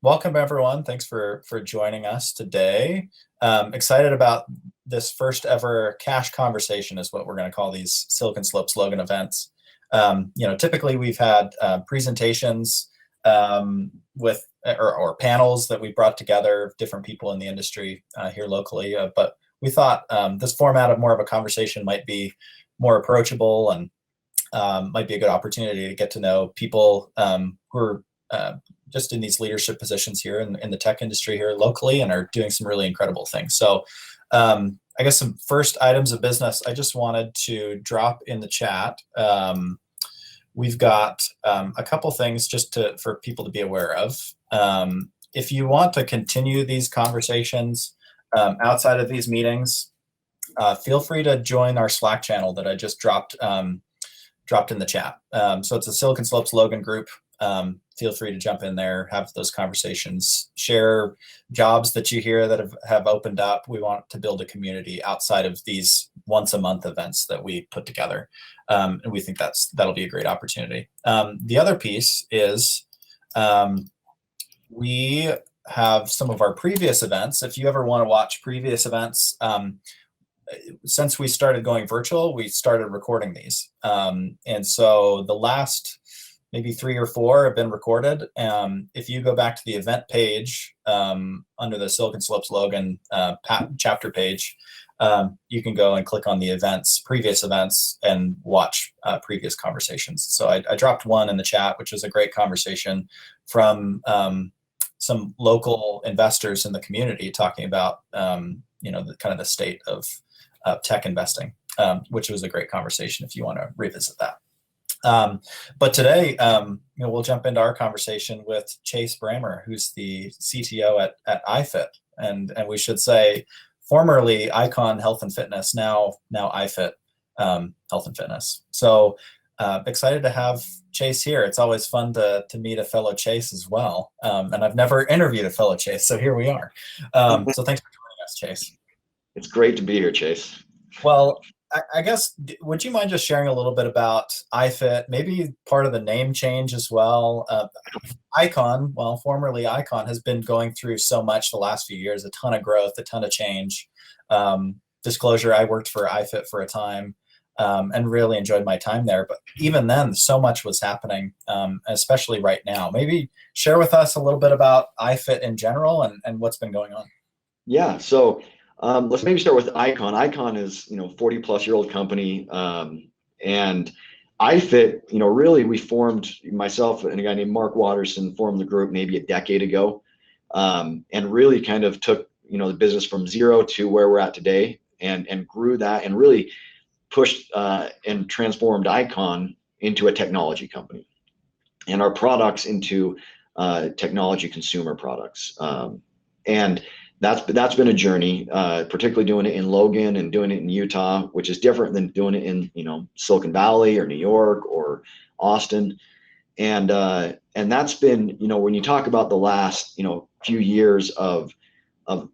welcome everyone. Thanks for joining us today. Excited about this first ever cash conversation is what we're going to call these Silicon Slope slogan events. Typically we've had presentations with or panels that we brought together, different people in the industry here locally. But we thought this format of more of a conversation might be more approachable and might be a good opportunity to get to know people who are just in these leadership positions here in the tech industry here locally and are doing some really incredible things. So I guess some first items of business I just wanted to drop in the chat. We've got a couple things just for people to be aware of. If you want to continue these conversations outside of these meetings, feel free to join our Slack channel that I just dropped in the chat. So it's a Silicon Slope slogan group. Feel free to jump in there, have those conversations, share jobs that you hear that have opened up. We want to build a community outside of these once a month events that we put together. And we think that'll be a great opportunity. The other piece is we have some of our previous events. If you ever want to watch previous events, since we started going virtual, we started recording these. And so the last maybe 3 or 4 have been recorded. If you go back to the event page under the Silicon Slope slogan chapter page, you can go and click on the previous events, and watch previous conversations. So I dropped one in the chat, which was a great conversation from some local investors in the community talking about the kind of the state of tech investing, which was a great conversation if you want to revisit that. But today, we'll jump into our conversation with Chase Brammer, who's the CTO at iFIT, and we should say formerly Icon Health and Fitness, now iFIT Health and Fitness. So excited to have Chase here. It's always fun to meet a fellow Chase as well, and I've never interviewed a fellow Chase, so here we are. So thanks for joining us, Chase. It's great to be here, Chase. Well, I guess, would you mind just sharing a little bit about iFIT, maybe part of the name change as well? Icon, formerly Icon, has been going through so much the last few years, a ton of growth, a ton of change. Disclosure, I worked for iFIT for a time and really enjoyed my time there. But even then, so much was happening, especially right now. Maybe share with us a little bit about iFIT in general and what's been going on. Yeah, so let's maybe start with Icon. Icon is 40-plus-year-old company, and iFIT, really we formed, myself and a guy named Mark Watterson formed the group maybe a decade ago, and really kind of took the business from zero to where we're at today, and grew that and really pushed and transformed Icon into a technology company, and our products into technology consumer products, and that's been a journey, particularly doing it in Logan and doing it in Utah, which is different than doing it in Silicon Valley or New York or Austin, and that's been when you talk about the last few years of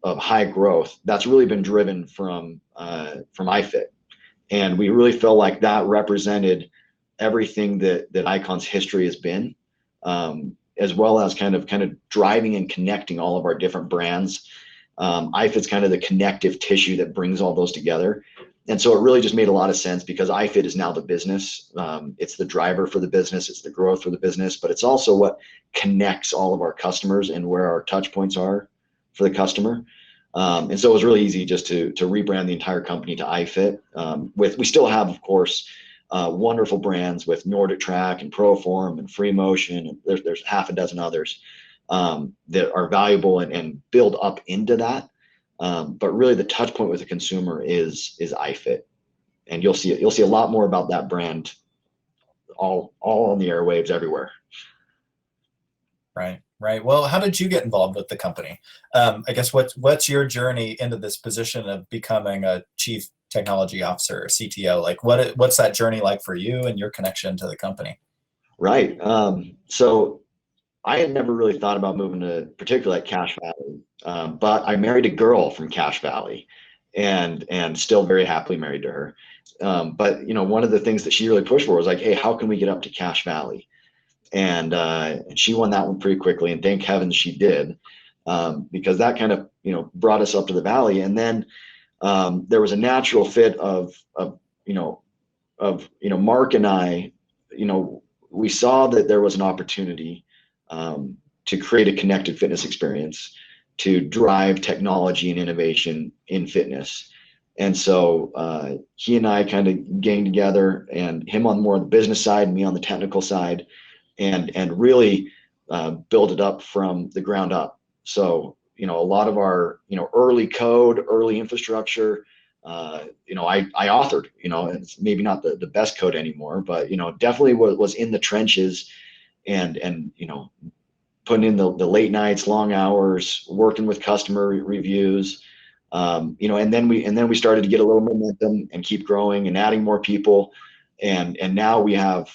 high growth, that's really been driven from iFIT, and we really felt like that represented everything that Icon's history has been, as well as kind of driving and connecting all of our different brands. iFIT's kind of the connective tissue that brings all those together. And so it really just made a lot of sense because iFIT is now the business. It's the driver for the business. It's the growth for the business, but it's also what connects all of our customers and where our touch points are for the customer. And so it was really easy just to rebrand the entire company to iFIT. We still have, of course, wonderful brands with Nordic Track and Proform and Free Motion, and there's half a dozen others that are valuable and build up into that. But really the touch point with the consumer is iFIT. And you'll see a lot more about that brand all on the airwaves everywhere. Right. Well, how did you get involved with the company? I guess what's your journey into this position of becoming a chief technology officer or CTO? Like what's that journey like for you and your connection to the company? Right. So I had never really thought about moving to particularly like Cache Valley, but I married a girl from Cache Valley, and still very happily married to her. But one of the things that she really pushed for was like, hey, how can we get up to Cache Valley? and she won that one pretty quickly, and thank heavens she did, because that kind of brought us up to the valley. And then there was a natural fit of Mark and I. We saw that there was an opportunity to create a connected fitness experience, to drive technology and innovation in fitness. And so he and I kind of gang together, and him on more of the business side, and me on the technical side, and really build it up from the ground up. So a lot of our early code, early infrastructure, I authored. It's maybe not the best code anymore, but definitely was in the trenches, and putting in the late nights, long hours, working with customer reviews, and then we started to get a little momentum and keep growing and adding more people, and now we have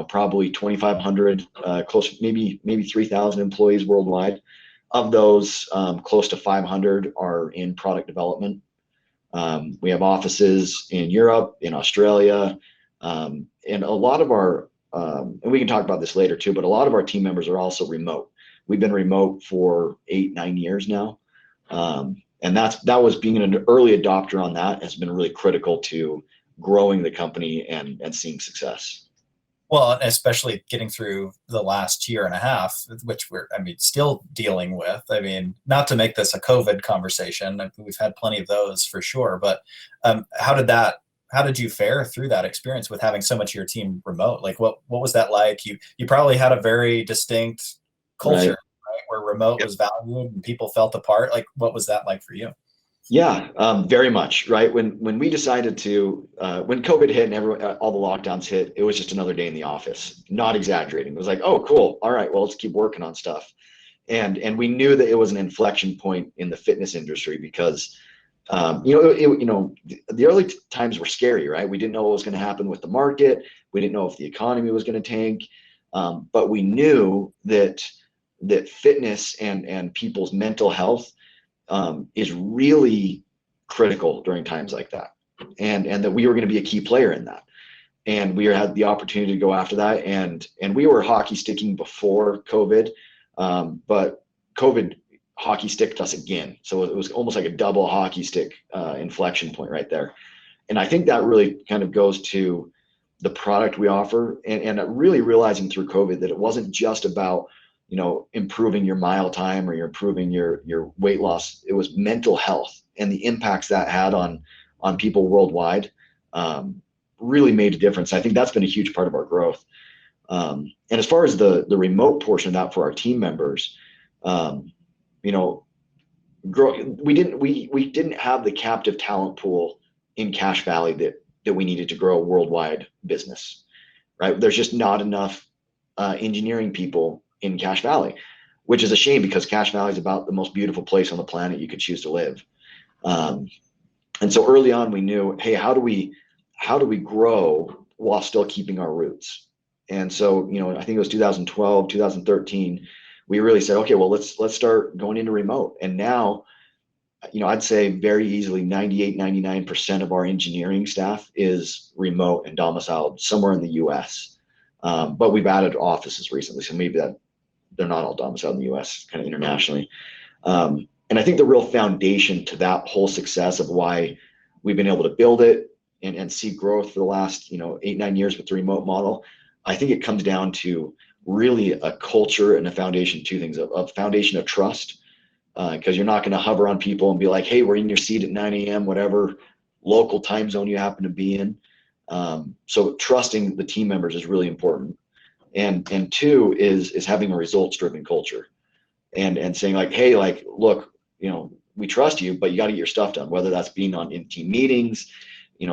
probably 2,500, close maybe 3,000 employees worldwide. Of those, close to 500 are in product development. We have offices in Europe, in Australia, and a lot of our and we can talk about this later too, but a lot of our team members are also remote. We've been remote for 8-9 years now. And that was being an early adopter on that has been really critical to growing the company and seeing success. Well, especially getting through the last year and a half, which we're, still dealing with. Not to make this a COVID conversation, we've had plenty of those for sure, but how did you fare through that experience with having so much of your team remote? Like what was that like? You probably had a very distinct culture, right? Where remote was valued and people felt apart. Like what was that like for you? Yeah, very much, right? When we decided to, when COVID hit and all the lockdowns hit, it was just another day in the office, not exaggerating. It was like, oh, cool. All right, well, let's keep working on stuff. And we knew that it was an inflection point in the fitness industry because, the early times were scary, right? We didn't know what was going to happen with the market. We didn't know if the economy was going to tank. But we knew that fitness and people's mental health is really critical during times like that, and that we were going to be a key player in that, and we had the opportunity to go after that, and we were hockey sticking before COVID, but COVID hockey sticked us again, so it was almost like a double hockey stick inflection point right there. And I think that really kind of goes to the product we offer, and really realizing through COVID that it wasn't just about improving your mile time or you're improving your weight loss. It was mental health, and the impacts that had on people worldwide really made a difference. I think that's been a huge part of our growth. And as far as the remote portion of that for our team members, we didn't have the captive talent pool in Cache Valley that we needed to grow a worldwide business, right? There's just not enough engineering people in Cache Valley, which is a shame because Cache Valley is about the most beautiful place on the planet you could choose to live. And so early on we knew, hey, how do we grow while still keeping our roots? And so, I think it was 2012, 2013, we really said, okay, well, let's start going into remote. And now, I'd say very easily 98, 99% of our engineering staff is remote and domiciled somewhere in the US. But we've added offices recently, so maybe that they're not all domiciled in the US, kind of internationally. And I think the real foundation to that whole success of why we've been able to build it and see growth for the last 8-9 years with the remote model, I think it comes down to really a culture and a foundation, two things, a foundation of trust, because you're not going to hover on people and be like, hey, we're in your seat at 9 a.m., whatever local time zone you happen to be in. So trusting the team members is really important. And two is having a results driven culture and saying like, hey, like, look, we trust you, but you got to get your stuff done, whether that's being in team meetings,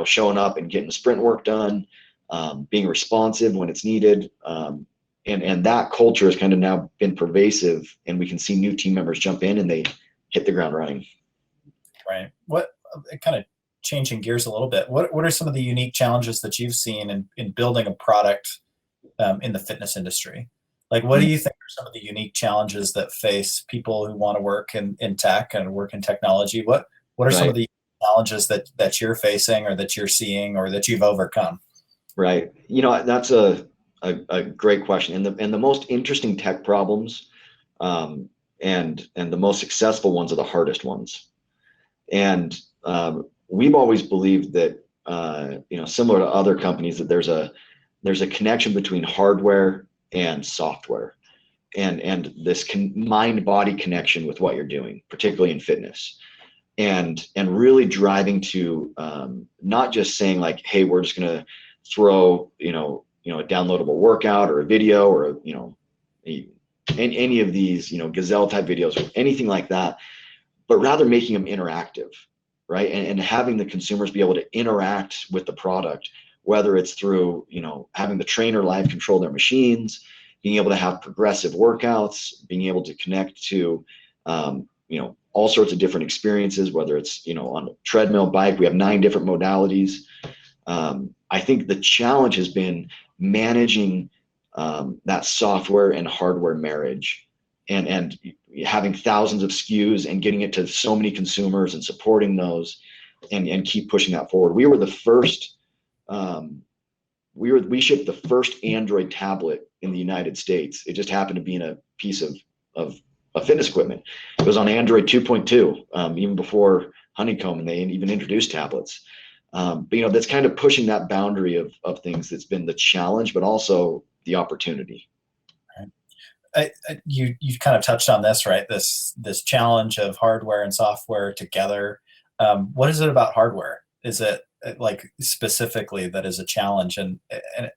showing up and getting the sprint work done, being responsive when it's needed. And that culture has kind of now been pervasive, and we can see new team members jump in and they hit the ground running. Right. What kind of changing gears a little bit, what are some of the unique challenges that you've seen in building a product in the fitness industry? Like, what do you think are some of the unique challenges that face people who want to work in tech and work in technology? What are some of the challenges that you're facing or that you're seeing or that you've overcome? Right. That's a a great question. And the most interesting tech problems, and the most successful ones are the hardest ones. And we've always believed that, similar to other companies, that there's a connection between hardware and software, and this mind-body connection with what you're doing, particularly in fitness, and really driving to, not just saying like, hey, we're just gonna throw a downloadable workout or a video or any of these gazelle type videos or anything like that, but rather making them interactive, right? And having the consumers be able to interact with the product, whether it's through having the trainer live control their machines, being able to have progressive workouts, being able to connect to all sorts of different experiences, whether it's on a treadmill, bike. We have 9 different modalities. I think the challenge has been managing that software and hardware marriage, and having thousands of SKUs and getting it to so many consumers and supporting those, and keep pushing that forward. We were the first. We shipped the first Android tablet in the United States. It just happened to be in a piece of fitness equipment. It was on Android 2.2, even before Honeycomb, and they even introduced tablets. But that's kind of pushing that boundary of things that's been the challenge, but also the opportunity. You kind of touched on this, right? This challenge of hardware and software together. What is it about hardware? Is it like specifically that is a challenge? And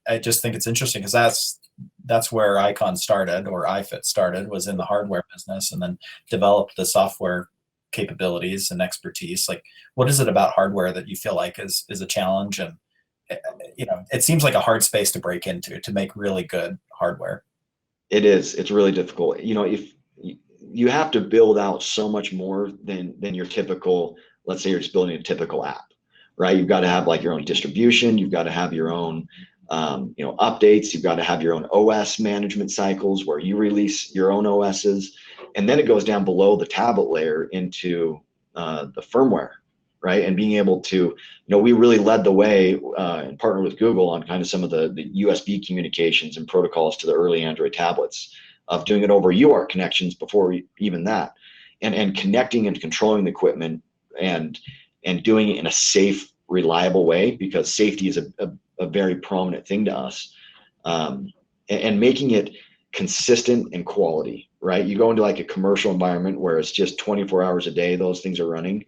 I just think it's interesting because that's where Icon started, or iFIT started, was in the hardware business, and then developed the software capabilities and expertise. Like, what is it about hardware that you feel like is a challenge? And it seems like a hard space to break into to make really good hardware. It is. It's really difficult. If you have to build out so much more than your typical, let's say you're just building a typical app, right? You've got to have like your own distribution. You've got to have your own, updates. You've got to have your own OS management cycles where you release your own OSs, and then it goes down below the tablet layer into the firmware, right? And being able to, we really led the way and partnered with Google on kind of some of the USB communications and protocols to the early Android tablets, of doing it over UART connections before even that, and connecting and controlling the equipment, and doing it in a safe, reliable way, because safety is a very prominent thing to us, and making it consistent and quality, right? You go into like a commercial environment where it's just 24 hours a day, those things are running.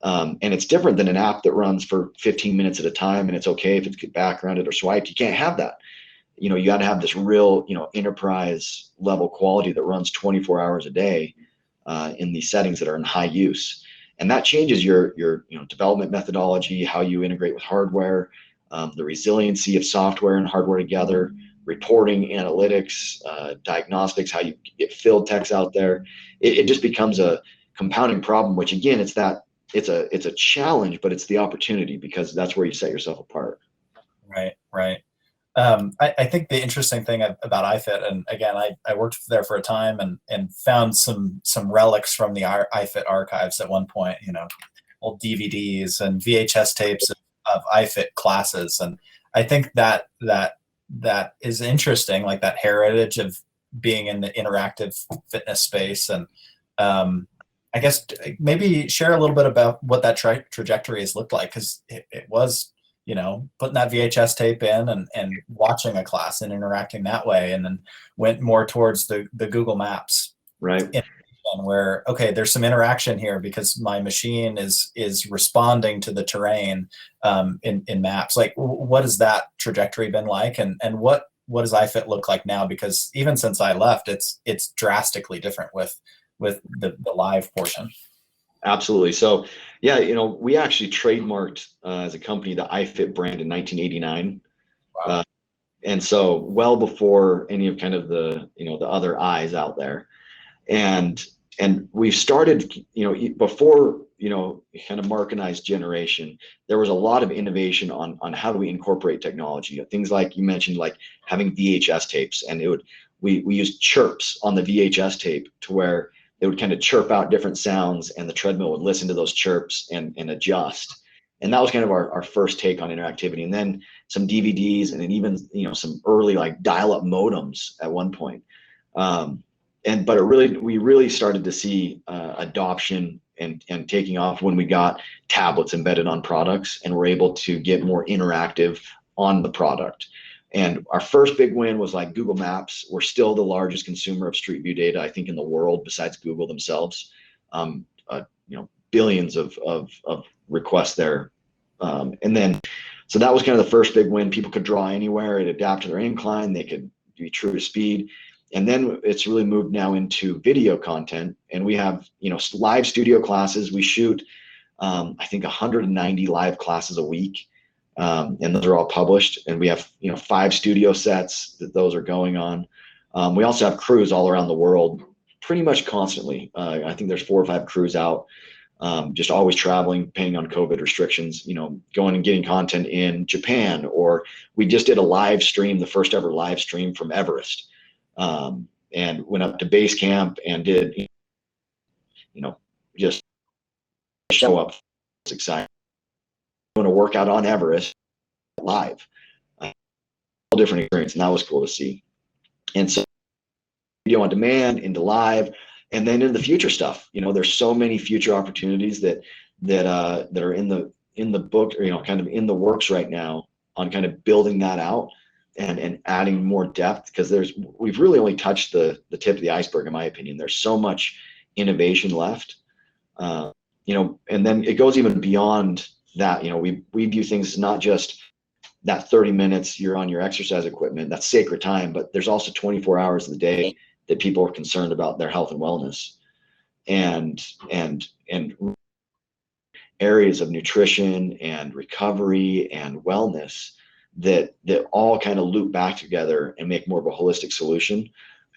And it's different than an app that runs for 15 minutes at a time, and it's okay if it's backgrounded or swiped. You can't have that. You got to have this real, enterprise level quality that runs 24 hours a day in these settings that are in high use. And that changes your development methodology, how you integrate with hardware, the resiliency of software and hardware together, reporting, analytics, diagnostics, how you get field techs out there. It just becomes a compounding problem, which again, it's a challenge, but it's the opportunity, because that's where you set yourself apart. Right. I think the interesting thing about iFIT, and again, I worked there for a time and found some relics from the iFIT archives at one point, old DVDs and VHS tapes of iFIT classes. And I think that is interesting, like that heritage of being in the interactive fitness space. And I guess maybe share a little bit about what that trajectory has looked like, because it was, putting that VHS tape in and watching a class and interacting that way, and then went more towards the Google Maps, right? Where, okay, there's some interaction here because my machine is responding to the terrain in maps. Like, what has that trajectory been like, and what does iFIT look like now? Because even since I left, it's drastically different with the live portion. Absolutely. So yeah, we actually trademarked as a company the iFIT brand in 1989. Wow. And so well before any of kind of the other eyes out there. And we've started, before, kind of Mark and I's generation, there was a lot of innovation on how do we incorporate technology. Things like you mentioned, like having VHS tapes, and we used chirps on the VHS tape to where it would kind of chirp out different sounds, and the treadmill would listen to those chirps and adjust. And that was kind of our first take on interactivity. And then some DVDs, and then even, you know, some early like dial-up modems at one point. But we really started to see adoption and taking off when we got tablets embedded on products and were able to get more interactive on the product. And our first big win was like Google Maps. We're still the largest consumer of Street View data, I think, in the world, besides Google themselves. You know, billions of requests there. And then, so that was kind of the first big win. People could draw anywhere, it adapt to their incline, they could be true to speed. And then it's really moved now into video content. And we have, you know, live studio classes. We shoot, I think 190 live classes a week. And those are all published. And we have, you know, 5 studio sets that those are going on. We also have crews all around the world pretty much constantly. I think there's 4 or 5 crews out, just always traveling, depending on COVID restrictions, you know, going and getting content in Japan, or we just did a live stream, the first ever live stream from Everest. And went up to base camp and did, you know, just show up. It's exciting. Doing a workout on Everest live, whole different experience, and that was cool to see. And so, video on demand into live, and then in the future stuff. You know, there's so many future opportunities that are in the book, or, you know, kind of in the works right now on kind of building that out. And adding more depth, because we've really only touched the tip of the iceberg, in my opinion. There's so much innovation left, you know, and then it goes even beyond that. You know, we view things as not just that 30 minutes you're on your exercise equipment, that's sacred time, but there's also 24 hours of the day that people are concerned about their health and wellness, and areas of nutrition and recovery and wellness that all kind of loop back together and make more of a holistic solution.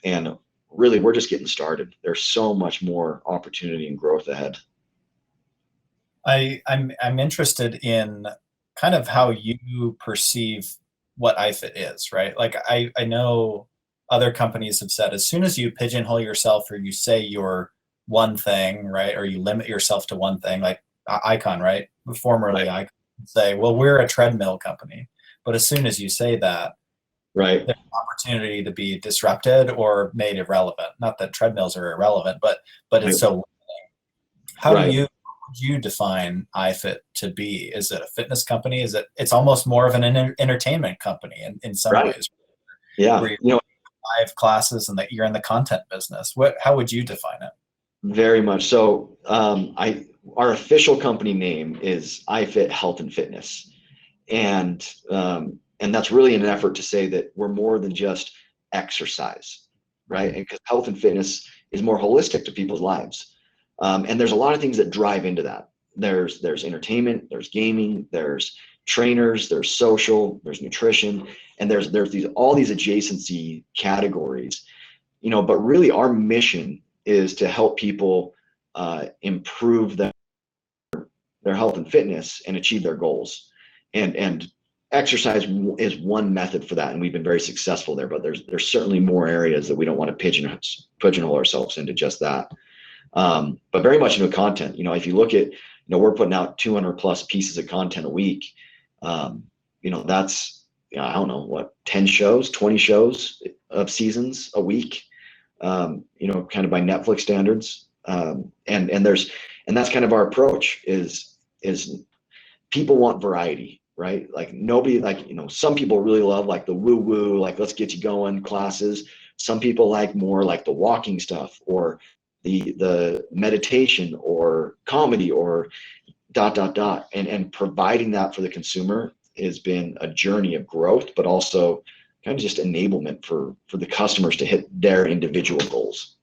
And really, we're just getting started. There's so much more opportunity and growth ahead. I'm interested in kind of how you perceive what iFIT is, right? Like I know other companies have said, as soon as you pigeonhole yourself or you say you're one thing, right, or you limit yourself to one thing, like Icon, right, formerly Icon, say, well, we're a treadmill company. But as soon as you say that, right, there's an opportunity to be disrupted or made irrelevant. Not that treadmills are irrelevant, but it's so. How do you define iFIT to be? Is it a fitness company? It's almost more of an entertainment company in some ways. Yeah, where you know, live classes and that you're in the content business. How would you define it? Very much so. Our official company name is iFIT Health and Fitness. And that's really an effort to say that we're more than just exercise, right? And because health and fitness is more holistic to people's lives. And there's a lot of things that drive into that. There's entertainment, there's gaming, there's trainers, there's social, there's nutrition, and there's all these adjacency categories, you know, but really our mission is to help people improve their health and fitness and achieve their goals. And exercise is one method for that, and we've been very successful there. But there's certainly more areas that we don't want to pigeonhole ourselves into just that. But very much into content. You know, if you look at, you know, we're putting out 200 plus pieces of content a week. You know, that's, you know, I don't know, what, 10 shows, 20 shows of seasons a week. You know, kind of by Netflix standards. And that's kind of our approach is people want variety, right? Like nobody, like, you know, some people really love like the woo woo, like let's get you going classes. Some people like more like the walking stuff or the meditation or comedy or ... And providing that for the consumer has been a journey of growth, but also kind of just enablement for the customers to hit their individual goals.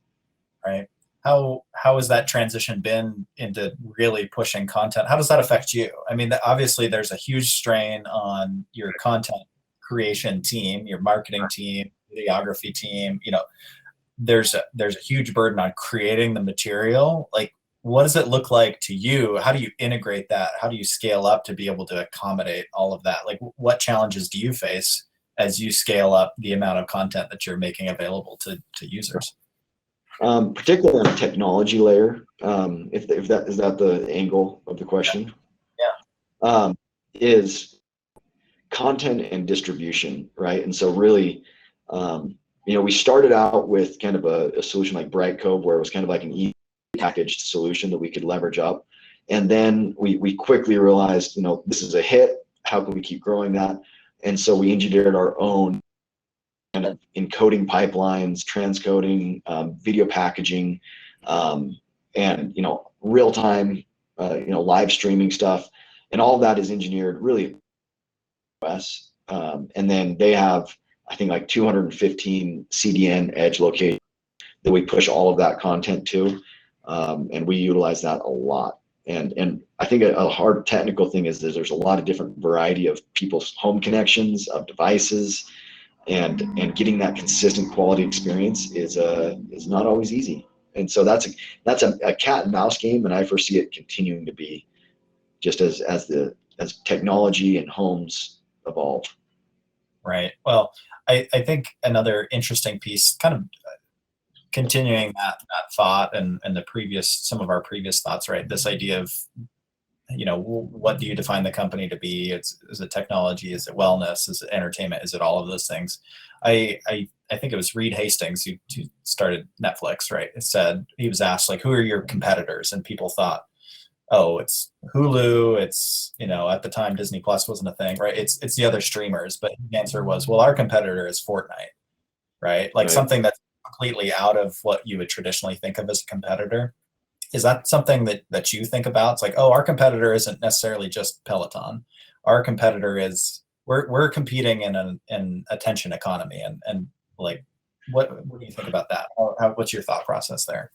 Right. How has that transition been into really pushing content? How does that affect you? I mean, obviously there's a huge strain on your content creation team, your marketing team, videography team. You know, there's a huge burden on creating the material. Like, what does it look like to you? How do you integrate that? How do you scale up to be able to accommodate all of that? Like, what challenges do you face as you scale up the amount of content that you're making available to users? Particularly on a technology layer, if that is that the angle of the question? Yeah. Is content and distribution, right? And so really, we started out with kind of a solution like Brightcove, where it was kind of like an packaged solution that we could leverage up. And then we quickly realized, this is a hit. How can we keep growing that? And so we engineered our own kind of encoding pipelines, transcoding, video packaging, and real time, live streaming stuff, and all of that is engineered really US. And then they have, I think, like 215 CDN edge locations that we push all of that content to, and we utilize that a lot. And I think a hard technical thing is that there's a lot of different variety of people's home connections, of devices, and getting that consistent quality experience is not always easy. And so that's a cat and mouse game, and I foresee it continuing to be, just as technology and homes evolve. Right. Well, I think another interesting piece, kind of continuing that thought and some of our previous thoughts, right? This idea of, what do you define the company to be? Is it technology? Is it wellness? Is it entertainment? Is it all of those things? I think it was Reed Hastings who started Netflix, right? It said, he was asked, like, who are your competitors? And people thought, oh, it's Hulu. It's, at the time Disney Plus wasn't a thing, right? It's the other streamers. But the answer was, well, our competitor is Fortnite, right? Like, Right. Something that's completely out of what you would traditionally think of as a competitor. Is that something that you think about? It's like, oh, our competitor isn't necessarily just Peloton. Our competitor is, we're competing in an attention economy, and like, what do you think about that? What's your thought process there?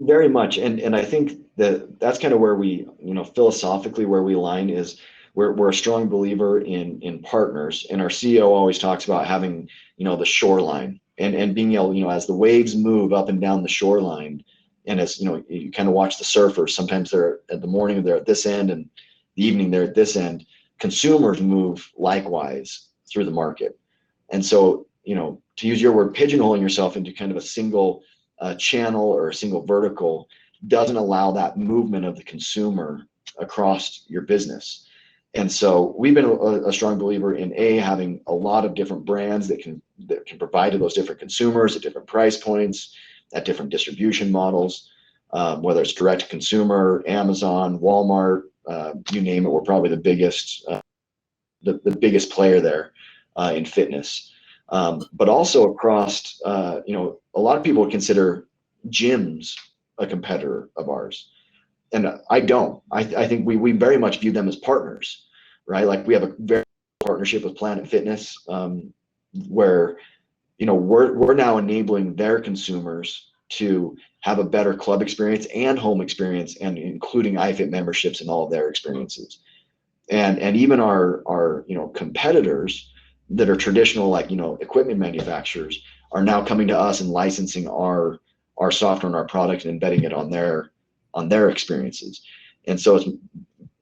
Very much, and I think that's kind of where we, philosophically, where we align is we're a strong believer in partners, and our CEO always talks about having, the shoreline, and being able, as the waves move up and down the shoreline, and as you kind of watch the surfers, sometimes they're at the morning, they're at this end, and the evening they're at this end. Consumers move likewise through the market, and so, to use your word, pigeonholing yourself into kind of a single channel or a single vertical doesn't allow that movement of the consumer across your business. And so we've been a strong believer in having a lot of different brands that can provide to those different consumers at different price points, at different distribution models, whether it's direct to consumer, Amazon, Walmart, you name it. We're probably the biggest player there in fitness. But also across, a lot of people would consider gyms a competitor of ours. And I don't. I think we very much view them as partners, right? Like, we have a very partnership with Planet Fitness, where, we're now enabling their consumers to have a better club experience and home experience, and including iFIT memberships and all of their experiences. And even our competitors that are traditional, like, equipment manufacturers, are now coming to us and licensing our software and our product and embedding it on their experiences. And so it's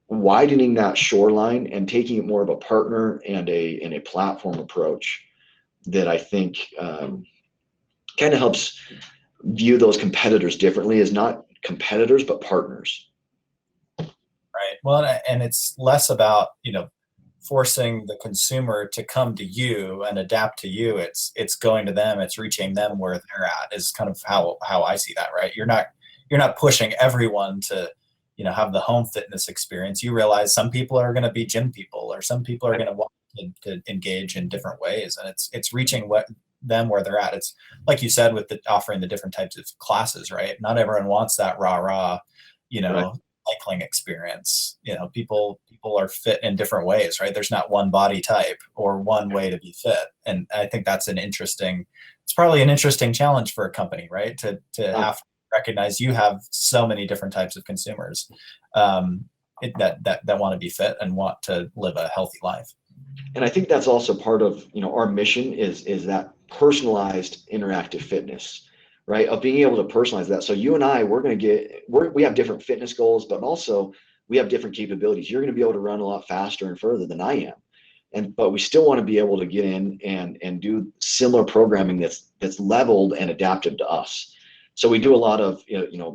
widening that shoreline and taking it more of a partner and a platform approach that I think kind of helps view those competitors differently, as not competitors but partners. Right. Well, and it's less about, forcing the consumer to come to you and adapt to you. It's going to them. It's reaching them where they're at, is kind of how I see that, right? You're not pushing everyone to, have the home fitness experience. You realize some people are going to be gym people, or some people are going to want to engage in different ways, and it's reaching them where they're at. It's like you said, with offering the different types of classes, right? Not everyone wants that rah, right. Cycling experience. People are fit in different ways, right? There's not one body type or one way to be fit. And I think that's it's probably an interesting challenge for a company, right? To have to recognize you have so many different types of consumers that want to be fit and want to live a healthy life. And I think that's also part of, our mission is that personalized interactive fitness, right? Of being able to personalize that. So you and I, we have different fitness goals, but also we have different capabilities. You're going to be able to run a lot faster and further than I am. But we still want to be able to get in and do similar programming that's leveled and adaptive to us. So we do a lot of,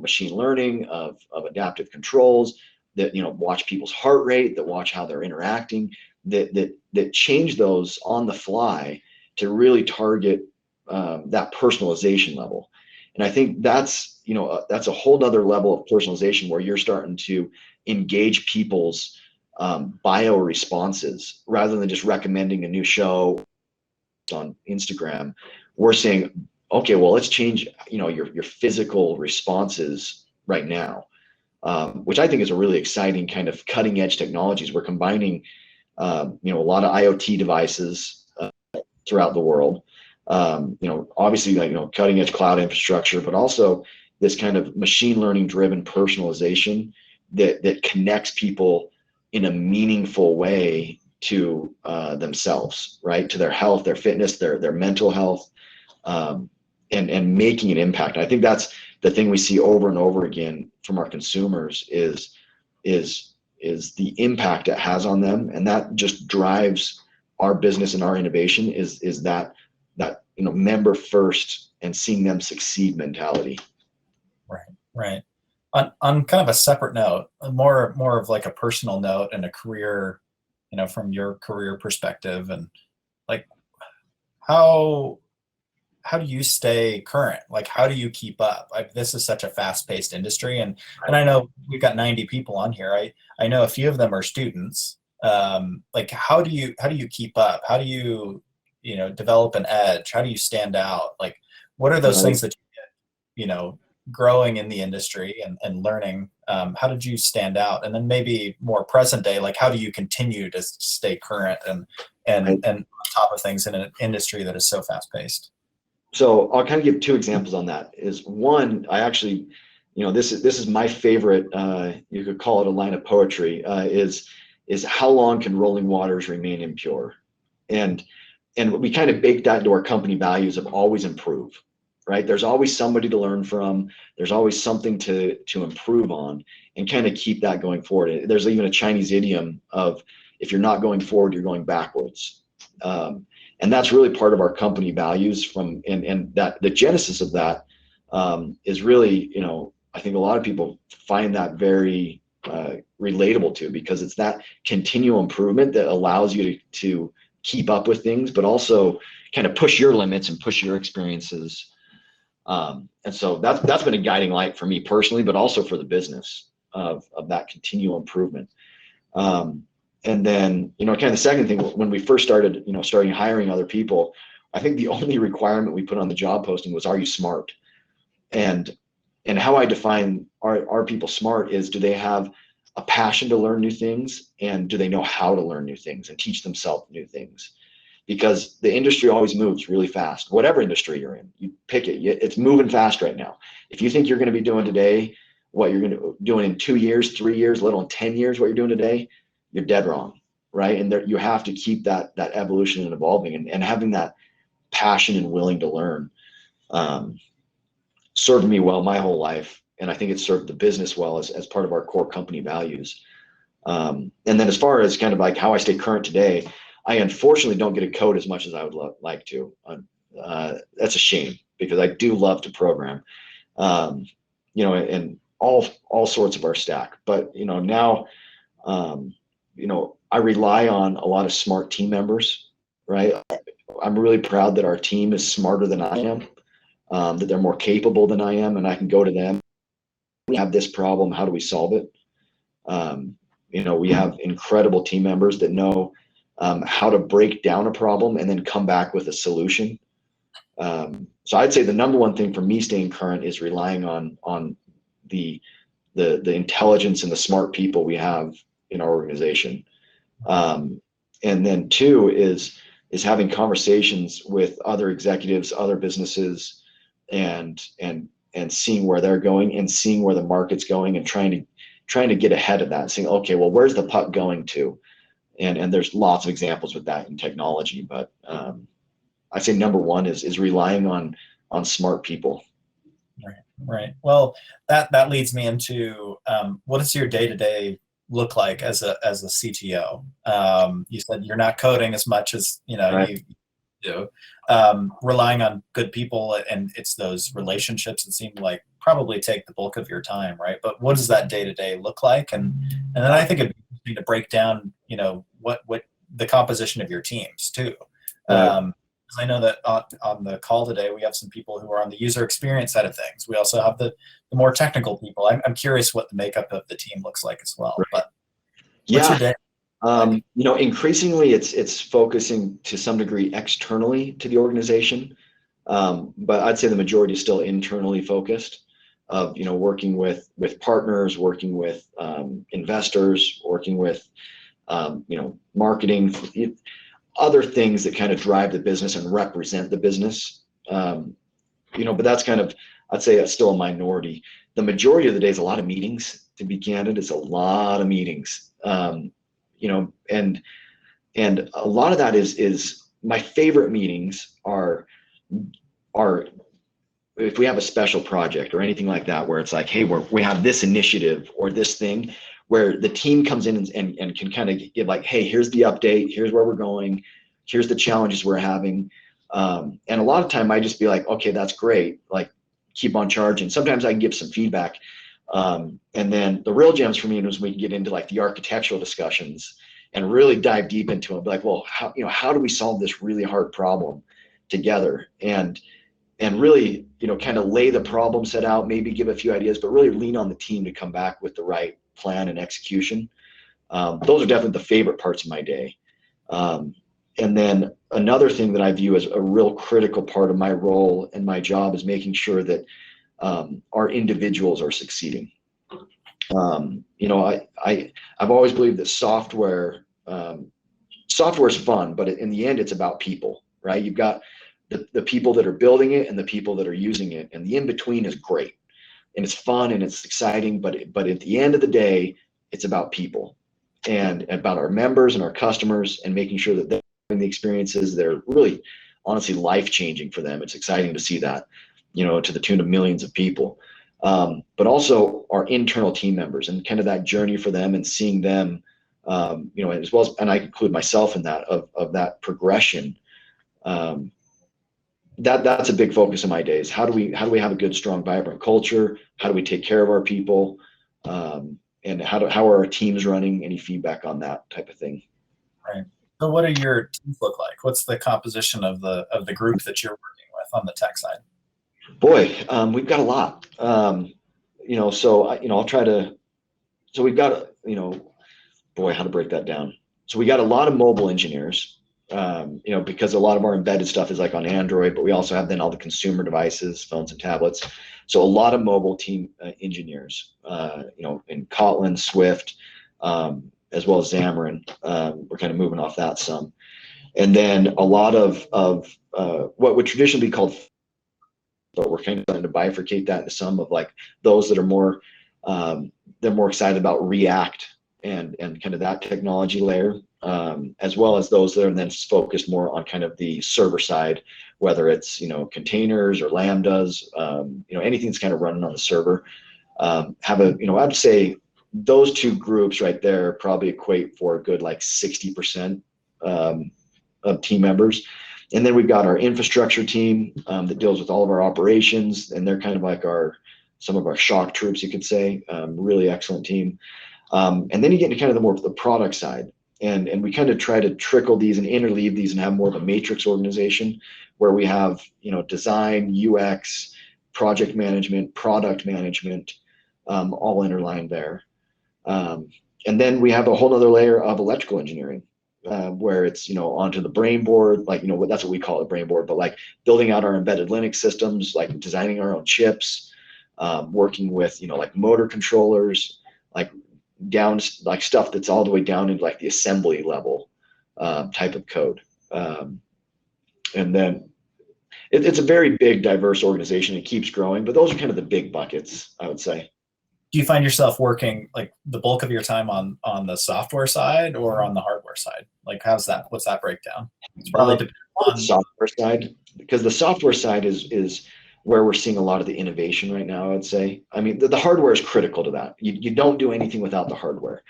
machine learning, of adaptive controls that, watch people's heart rate, that watch how they're interacting, that change those on the fly to really target that personalization level. And I think that's that's a whole nother level of personalization where you're starting to engage people's bio responses rather than just recommending a new show on Instagram. We're saying, okay, well, let's change your physical responses right now, which I think is a really exciting kind of cutting edge technologies. We're combining a lot of IoT devices throughout the world. Obviously, like, cutting edge cloud infrastructure, but also this kind of machine learning driven personalization that connects people in a meaningful way to themselves, right? To their health, their fitness, their mental health, and making an impact. I think that's the thing we see over and over again from our consumers is the impact it has on them, and that just drives our business and our innovation is that member first and seeing them succeed mentality. Right. On kind of a separate note, more of like a personal note and a career, from your career perspective, and like how do you stay current? Like, how do you keep up? Like, this is such a fast-paced industry, and I know we've got 90 people on here. I know a few of them are students. Like, how do you keep up? How do you develop an edge? How do you stand out? Like, what are those things that you get, growing in the industry and learning? How did you stand out? And then maybe more present day, like, how do you continue to stay current and on top of things in an industry that is so fast-paced? So I'll kind of give two examples on that. Is one, I actually, this is my favorite. You could call it a line of poetry. Is how long can rolling waters remain impure? And we kind of baked that into our company values of always improve, right? There's always somebody to learn from. There's always something to improve on, and kind of keep that going forward. There's even a Chinese idiom of, if you're not going forward, you're going backwards. And that's really part of our company values and that the genesis of that is really, I think a lot of people find that very relatable to, because it's that continual improvement that allows you to keep up with things, but also kind of push your limits and push your experiences. And so that's been a guiding light for me personally, but also for the business of that continual improvement. And then, kind of the second thing, when we first started hiring other people, I think the only requirement we put on the job posting was, are you smart? And how I define are people smart is, do they have a passion to learn new things, and do they know how to learn new things and teach themselves new things? Because the industry always moves really fast. Whatever industry you're in, you pick it, it's moving fast right now. If you think you're going to be doing today what you're going to doing in 2 years, 3 years, let alone 10 years, what you're doing today, you're dead wrong, right? And you have to keep that evolution and evolving, and having that passion and willing to learn served me well my whole life, and I think it served the business well as part of our core company values. And then as far as kind of like how I stay current today, I unfortunately don't get to code as much as I would like to. That's a shame, because I do love to program, and all sorts of our stack. But now, I rely on a lot of smart team members, right? I'm really proud that our team is smarter than I am, that they're more capable than I am, and I can go to them. We have this problem. How do we solve it? We have incredible team members that know how to break down a problem and then come back with a solution. So I'd say the number one thing for me staying current is relying on the intelligence and the smart people we have in our organization. And then two is having conversations with other executives, other businesses, and seeing where they're going and seeing where the market's going, and trying to get ahead of that, and saying, okay, well, where's the puck going to? And there's lots of examples with that in technology, but I say number one is relying on smart people. Right. Well, that leads me into what does your day-to-day look like as a CTO? You said you're not coding as much as Right. you do, relying on good people, and it's those relationships that seem like probably take the bulk of your time, right? But what does that day-to-day look like? And then I think it'd be interesting to break down, what the composition of your teams too. Right. 'Cause I know that on the call today, we have some people who are on the user experience side of things. We also have the more technical people. I'm curious what the makeup of the team looks like as well. Right. But what's Yeah. your day? Increasingly it's focusing to some degree externally to the organization. But I'd say the majority is still internally focused of, working with partners, working with investors, working with, marketing, other things that kind of drive the business and represent the business. But that's kind of, I'd say that's still a minority. The majority of the day is a lot of meetings, to be candid. It's a lot of meetings. And a lot of that is my favorite meetings are if we have a special project or anything like that, where it's like, hey, we have this initiative or this thing where the team comes in and can kind of give like, hey, here's the update, here's where we're going, here's the challenges we're having. And a lot of time I just be like, okay, that's great. Like, keep on charging. Sometimes I can give some feedback. And then the real gems for me is we can get into like the architectural discussions and really dive deep into it. Be like, well, how do we solve this really hard problem together? And really, kind of lay the problem set out, maybe give a few ideas, but really lean on the team to come back with the right plan and execution. Those are definitely the favorite parts of my day. And then another thing that I view as a real critical part of my role and my job is making sure that our individuals are succeeding. I've always believed that software is fun, but in the end, it's about people, right? You've got the people that are building it and the people that are using it, and the in between is great and it's fun and it's exciting, but at the end of the day, it's about people and about our members and our customers, and making sure that they're having the experiences that are really honestly life-changing for them. It's exciting to see that, to the tune of millions of people. But also our internal team members and kind of that journey for them and seeing them, as well as, and I include myself in that, of that progression. That's a big focus of my days. How do we have a good, strong, vibrant culture? How do we take care of our people? And how are our teams running? Any feedback on that type of thing? Right. So what do your teams look like? What's the composition of the group that you're working with on the tech side? Boy, we've got a lot. I'll try to. So we've got, boy, how to break that down. So we got a lot of mobile engineers, because a lot of our embedded stuff is like on Android, but we also have then all the consumer devices, phones and tablets. So a lot of mobile team engineers, in Kotlin, Swift, as well as Xamarin. We're kind of moving off that some. And then a lot of what would traditionally be called, but we're kind of starting to bifurcate that into some of like those that are more, they're more excited about React and kind of that technology layer, as well as those that are then focused more on kind of the server side, whether it's, containers or Lambdas, anything that's kind of running on the server. I'd say those two groups right there probably equate for a good like 60% of team members. And then we've got our infrastructure team that deals with all of our operations, and they're kind of like some of our shock troops, you could say. Really excellent team. And then you get into kind of the more of the product side, and we kind of try to trickle these and interleave these and have more of a matrix organization where we have, design, UX, project management, product management, all interlined there. And then we have a whole other layer of electrical engineering, where it's, onto the brain board, like, that's what we call it, brain board, but like building out our embedded Linux systems, like designing our own chips, working with, like motor controllers, like down, like stuff that's all the way down into like the assembly level type of code. And then it's a very big, diverse organization. It keeps growing, but those are kind of the big buckets, I would say. Do you find yourself working like the bulk of your time on the software side or on the hardware side? Like, what's that breakdown? It's probably depends on on the software side, because the software side is where we're seeing a lot of the innovation right now, I'd say. I mean, the hardware is critical to that. You don't do anything without the hardware,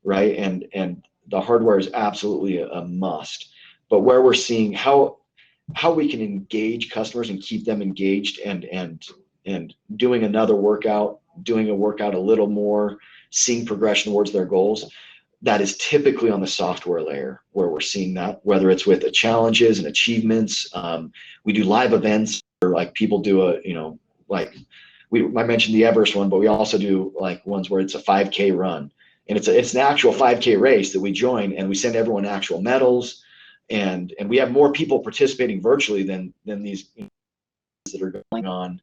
right? And the hardware is absolutely a must. But where we're seeing how we can engage customers and keep them engaged and doing a workout a little more, seeing progression towards their goals. that is typically on the software layer where we're seeing that, whether it's with the challenges and achievements. We do live events, or like people do like I mentioned the Everest one, but we also do like ones where it's a 5K run, and it's an actual 5K race that we join, and we send everyone actual medals, and we have more people participating virtually than these that are going on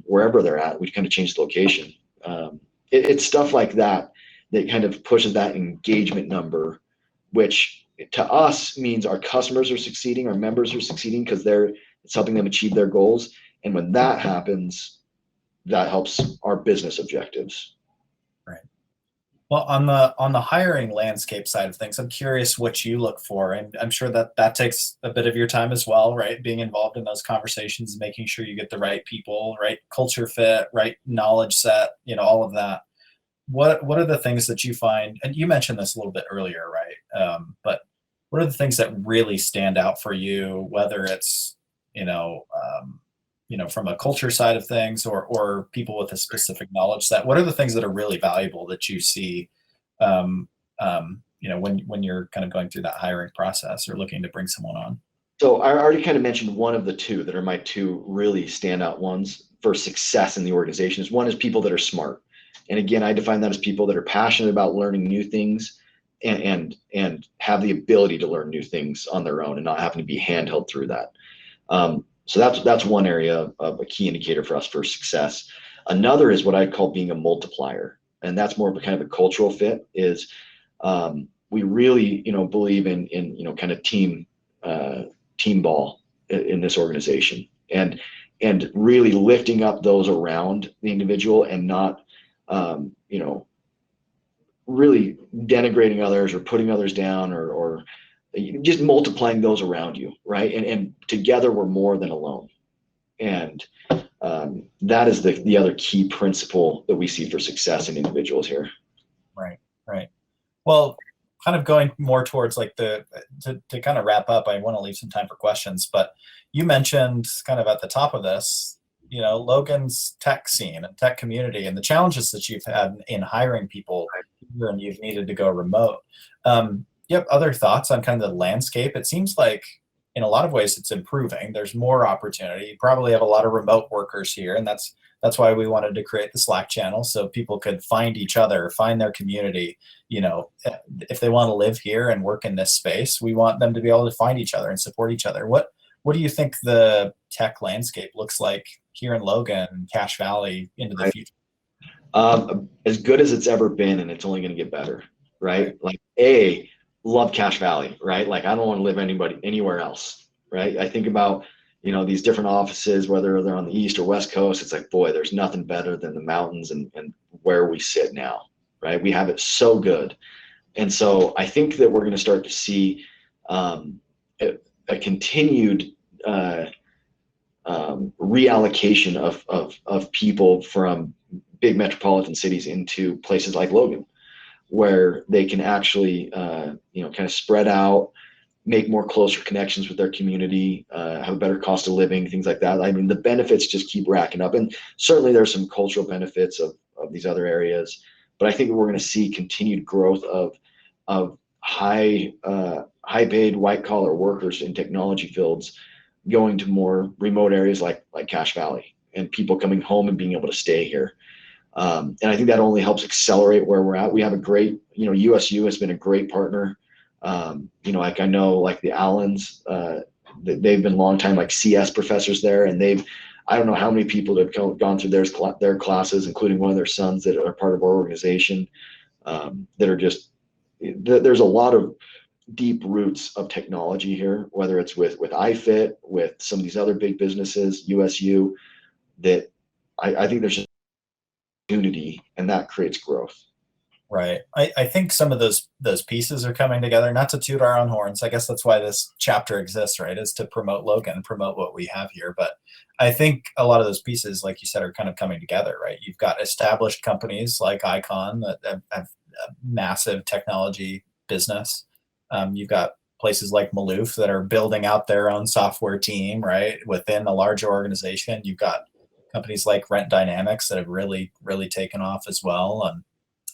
wherever they're at. We kind of change the location. It's stuff like that kind of pushes that engagement number, which to us means our customers are succeeding, our members are succeeding, because it's helping them achieve their goals. And when that happens, that helps our business objectives. Right. Well, on the hiring landscape side of things, I'm curious what you look for, and I'm sure that takes a bit of your time as well, right? Being involved in those conversations, making sure you get the right people, right culture fit, right knowledge set, all of that. What are the things that you find, and you mentioned this a little bit earlier, right? But what are the things that really stand out for you, whether it's, from a culture side of things, or people with a specific knowledge set? What are the things that are really valuable that you see, when you're kind of going through that hiring process or looking to bring someone on? So I already kind of mentioned one of the two that are my two really standout ones for success in the organization. One is people that are smart. And again, I define that as people that are passionate about learning new things and have the ability to learn new things on their own and not having to be handheld through that. So that's one area of a key indicator for us for success. Another is what I call being a multiplier. And that's more of a kind of a cultural fit. Is we really, believe in kind of team ball in this organization, and really lifting up those around the individual, and not really denigrating others or putting others down, or just multiplying those around you, right? And together we're more than alone. And that is the other key principle that we see for success in individuals here. Right. Well, kind of going more towards like to kind of wrap up, I want to leave some time for questions, but you mentioned kind of at the top of this, Logan's tech scene and tech community and the challenges that you've had in hiring people and you've needed to go remote. You have other thoughts on kind of the landscape? It seems like in a lot of ways it's improving. There's more opportunity. You probably have a lot of remote workers here, and that's why we wanted to create the Slack channel, so people could find each other, find their community. If they want to live here and work in this space, we want them to be able to find each other and support each other. What do you think the tech landscape looks like here in Logan, Cache Valley, into the future? As good as it's ever been, and it's only going to get better, right? Like, love Cache Valley, right? Like, I don't want to live anywhere else, right? I think about, these different offices, whether they're on the East or West Coast. It's like, boy, there's nothing better than the mountains and where we sit now, right? We have it so good. And so I think that we're going to start to see a continued reallocation of people from big metropolitan cities into places like Logan, where they can actually, kind of spread out, make more closer connections with their community, have a better cost of living, things like that. I mean, the benefits just keep racking up. And certainly there's some cultural benefits of these other areas, but I think we're going to see continued growth of high paid white collar workers in technology fields going to more remote areas like Cache Valley, and people coming home and being able to stay here. And I think that only helps accelerate where we're at. We have a great, USU has been a great partner. Like I know, like the Allens, they've been long time like CS professors there, and I don't know how many people have gone through their classes, including one of their sons that are part of our organization, that are just, there's a lot of deep roots of technology here, whether it's with iFIT, with some of these other big businesses, USU, that I think there's opportunity, and that creates growth. Right. I think some of those pieces are coming together, not to toot our own horns. I guess that's why this chapter exists, right? Is to promote Logan, promote what we have here. But I think a lot of those pieces, like you said, are kind of coming together, right? You've got established companies like Icon that have a massive technology business. You've got places like Maloof that are building out their own software team, right, within a larger organization. You've got companies like Rent Dynamics that have really, really taken off as well.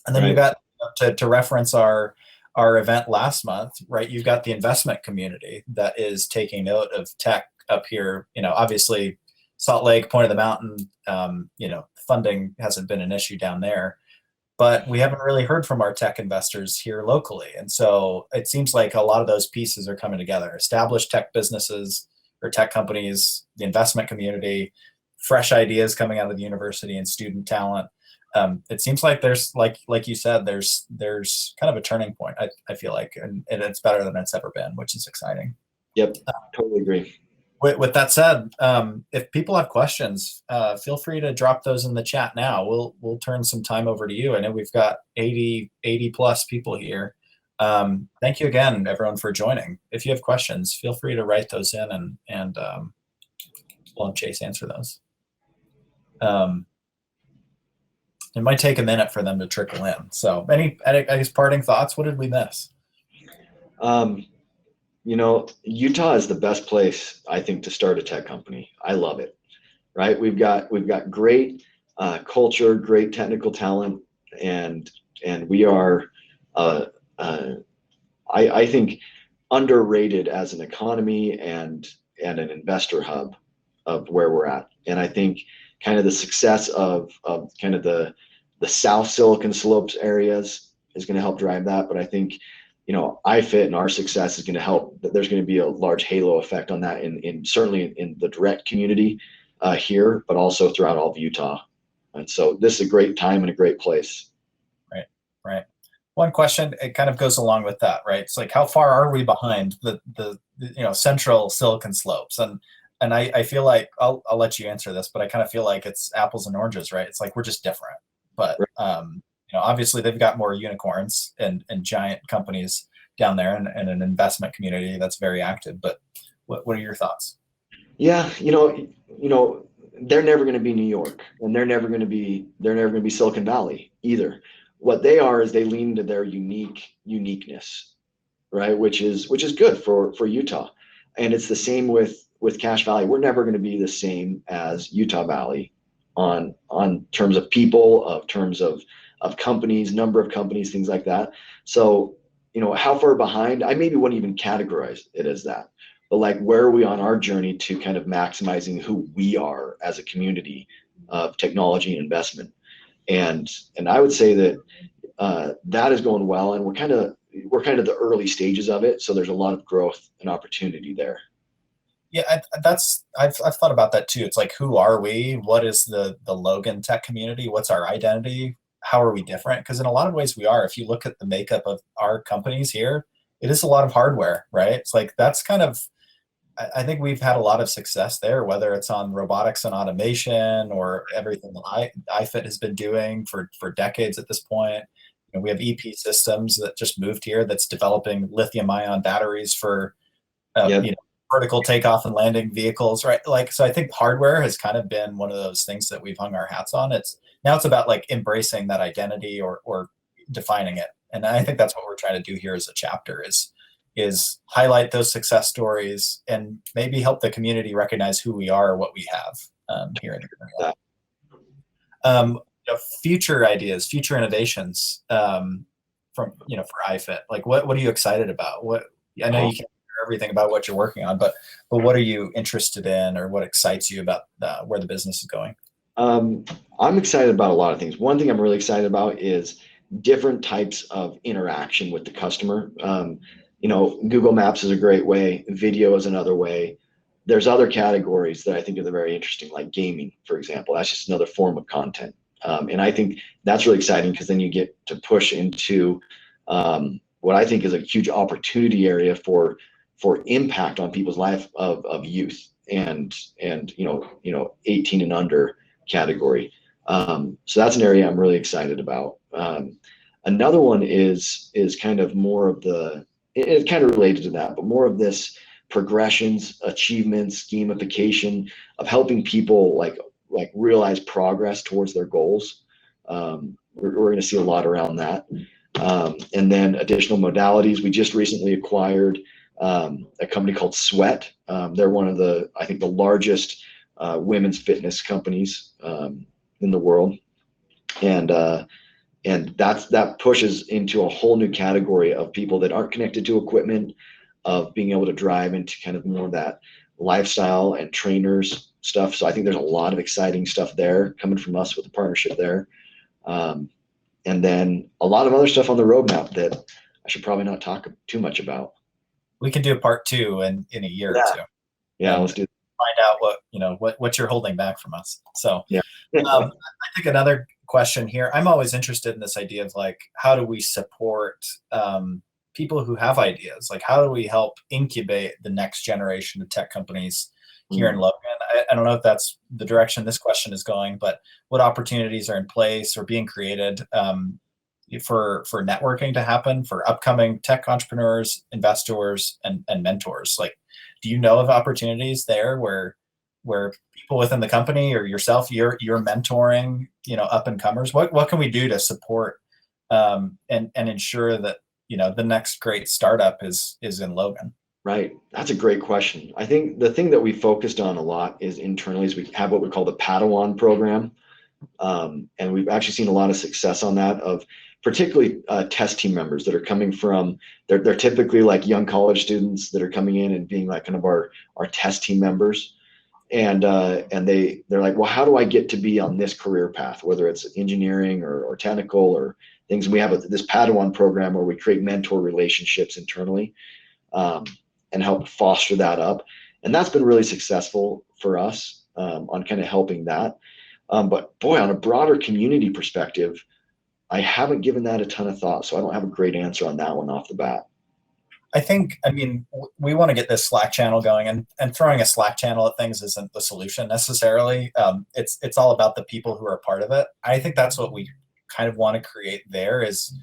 And then you've got To reference our event last month, right? You've got the investment community that is taking note of tech up here. Obviously Salt Lake, Point of the Mountain, funding hasn't been an issue down there, but we haven't really heard from our tech investors here locally. And so it seems like a lot of those pieces are coming together. Established tech businesses or tech companies, the investment community, fresh ideas coming out of the university and student talent. It seems like there's like you said, there's kind of a turning point, I feel like, and it's better than it's ever been, which is exciting. Yep, totally agree. With that said, if people have questions, feel free to drop those in the chat now. We'll turn some time over to you. I know we've got 80 plus people here. Thank you again, everyone, for joining. If you have questions, feel free to write those in, and we'll have Chase answer those. It might take a minute for them to trickle in. So, any parting thoughts? What did we miss? Utah is the best place, I think, to start a tech company. I love it. Right? We've got great culture, great technical talent, and we are, I think, underrated as an economy and an investor hub of where we're at. And I think kind of the success of kind of the South Silicon Slopes areas is going to help drive that. But I think, iFIT and our success is going to help. There's going to be a large halo effect on that certainly in the direct community here, but also throughout all of Utah. And so this is a great time and a great place. Right. One question, it kind of goes along with that, right? It's like, how far are we behind the central Silicon Slopes? And I feel like I'll let you answer this, but I kind of feel like it's apples and oranges, right? It's like we're just different. But obviously they've got more unicorns and giant companies down there, and an investment community that's very active. But what are your thoughts? Yeah, they're never going to be New York, and they're never going to be Silicon Valley either. What they are is they lean into their uniqueness, right? Which is good for Utah. And it's the same with Cache Valley. We're never going to be the same as Utah Valley on terms of people, of terms of companies, number of companies, things like that. So, how far behind? I maybe wouldn't even categorize it as that. But like, where are we on our journey to kind of maximizing who we are as a community of technology and investment? And I would say that that is going well, and we're kind of the early stages of it. So there's a lot of growth and opportunity there. Yeah, I've thought about that too. It's like, who are we? What is the Logan tech community? What's our identity? How are we different? Because in a lot of ways we are. If you look at the makeup of our companies here, it is a lot of hardware, right? It's like, that's kind of, I think we've had a lot of success there, whether it's on robotics and automation or everything that iFIT has been doing for decades at this point. We have EP Systems that just moved here that's developing lithium-ion batteries for vertical takeoff and landing vehicles, right? Like, so I think hardware has kind of been one of those things that we've hung our hats on. It's about like embracing that identity or defining it. And I think that's what we're trying to do here as a chapter is highlight those success stories and maybe help the community recognize who we are, what we have here in the future ideas, future innovations for iFIT. Like, what are you excited about? I know you can't hear everything about what you're working on, but what are you interested in, or what excites you about where the business is going? I'm excited about a lot of things. One thing I'm really excited about is different types of interaction with the customer. Google Maps is a great way. Video is another way. There's other categories that I think are very interesting, like gaming, for example. That's just another form of content. And I think that's really exciting, because then you get to push into what I think is a huge opportunity area for impact on people's life of youth and 18 and under category. So that's an area I'm really excited about. Another one is kind of more of it's kind of related to that, but more of this progressions, achievements, gamification of helping people like realize progress towards their goals. We're going to see a lot around that. And then additional modalities. We just recently acquired a company called Sweat. They're one of I think the largest women's fitness companies in the world. And And that pushes into a whole new category of people that aren't connected to equipment, of being able to drive into kind of more of that lifestyle and trainers stuff. So I think there's a lot of exciting stuff there coming from us with the partnership there. And then a lot of other stuff on the roadmap that I should probably not talk too much about. We can do a part 2 in a year or two. Yeah, let's do that. Find out what you're holding back from us. So Yeah. I think another question here, I'm always interested in this idea of like, how do we support people who have ideas? Like, how do we help incubate the next generation of tech companies here in Logan? I don't know if that's the direction this question is going, but what opportunities are in place or being created for networking to happen for upcoming tech entrepreneurs, investors, and mentors? Like, do you know of opportunities there where people within the company or yourself, you're mentoring, up and comers? What can we do to support and ensure that the next great startup is in Logan? Right. That's a great question. I think the thing that we focused on a lot is internally is we have what we call the Padawan program. And we've actually seen a lot of success on that, of particularly test team members that are coming from, they're typically like young college students that are coming in and being like kind of our test team members. And they're like, well, how do I get to be on this career path, whether it's engineering or technical or things? And we have this Padawan program where we create mentor relationships internally and help foster that up. And that's been really successful for us on kind of helping that. But boy, on a broader community perspective, I haven't given that a ton of thought, so I don't have a great answer on that one off the bat. I mean, we want to get this Slack channel going, and throwing a Slack channel at things isn't the solution necessarily. It's all about the people who are a part of it. I think that's what we kind of want to create there is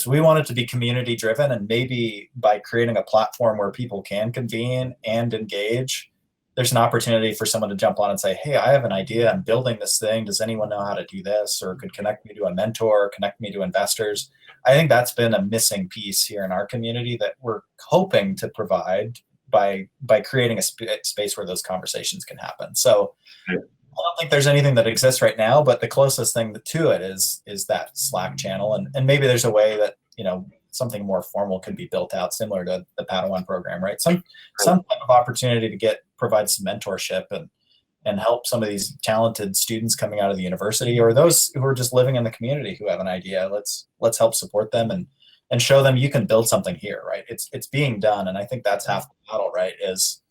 we want it to be community driven, and maybe by creating a platform where people can convene and engage, there's an opportunity for someone to jump on and say, hey, I have an idea. I'm building this thing. Does anyone know how to do this? Or could connect me to a mentor, connect me to investors. I think that's been a missing piece here in our community that we're hoping to provide by creating a space where those conversations can happen. So I don't think there's anything that exists right now, but the closest thing to it is that Slack channel. And maybe there's a way that, something more formal could be built out, similar to the Padawan program, right? Some type of opportunity to provide some mentorship and help some of these talented students coming out of the university, or those who are just living in the community who have an idea. Let's help support them and show them you can build something here, right? It's being done, and I think that's half the battle, right? Is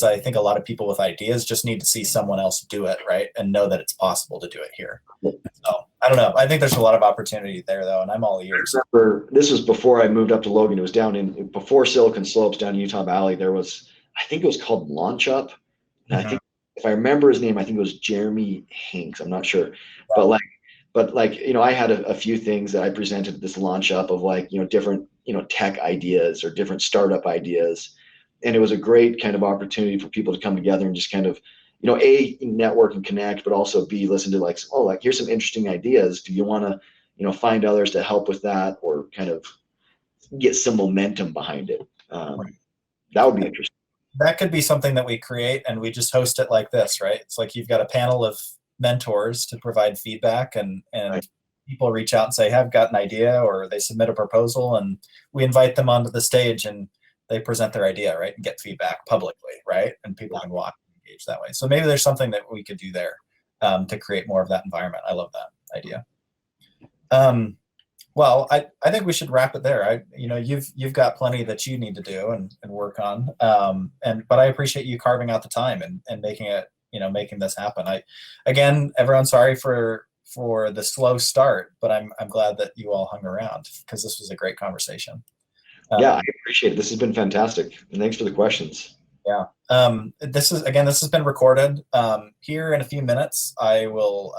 I think a lot of people with ideas just need to see someone else do it, right, and know that it's possible to do it here. So I don't know. I think there's a lot of opportunity there, though, and I'm all ears. I remember, this was before I moved up to Logan. It was before Silicon Slopes, down in Utah Valley. There was, I think it was called Launch Up. And I think, if I remember his name, I think it was Jeremy Hanks. I'm not sure, but I had a few things that I presented at this Launch Up of different tech ideas or different startup ideas, and it was a great kind of opportunity for people to come together and just kind of A, network and connect, but also B, listen to here's some interesting ideas. Do you want to find others to help with that, or kind of get some momentum behind it? That would be interesting. That could be something that we create and we just host it like this, right? It's like you've got a panel of mentors to provide feedback, and right. People reach out and say, hey, I've got an idea, or they submit a proposal, and we invite them onto the stage and they present their idea, right, and get feedback publicly, right? And people can walk and engage that way. So maybe there's something that we could do there to create more of that environment. I love that idea. Well, I think we should wrap it there. You've got plenty that you need to do and work on. But I appreciate you carving out the time and making this happen. Again, everyone's sorry for the slow start, but I'm glad that you all hung around, because this was a great conversation. Yeah, I appreciate it. This has been fantastic. And thanks for the questions. Yeah. This has been recorded. Here in a few minutes, I will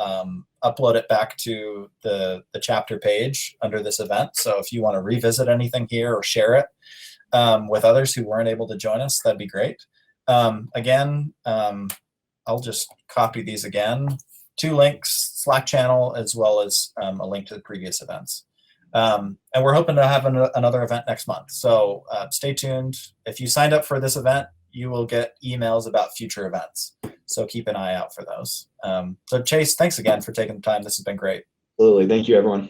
upload it back to the chapter page under this event. So if you want to revisit anything here or share it with others who weren't able to join us, that'd be great. Again, I'll just copy these again. 2 links, Slack channel, as well as a link to the previous events. And we're hoping to have another event next month. So stay tuned. If you signed up for this event, you will get emails about future events. So keep an eye out for those. So Chase, thanks again for taking the time. This has been great. Absolutely. Thank you, everyone.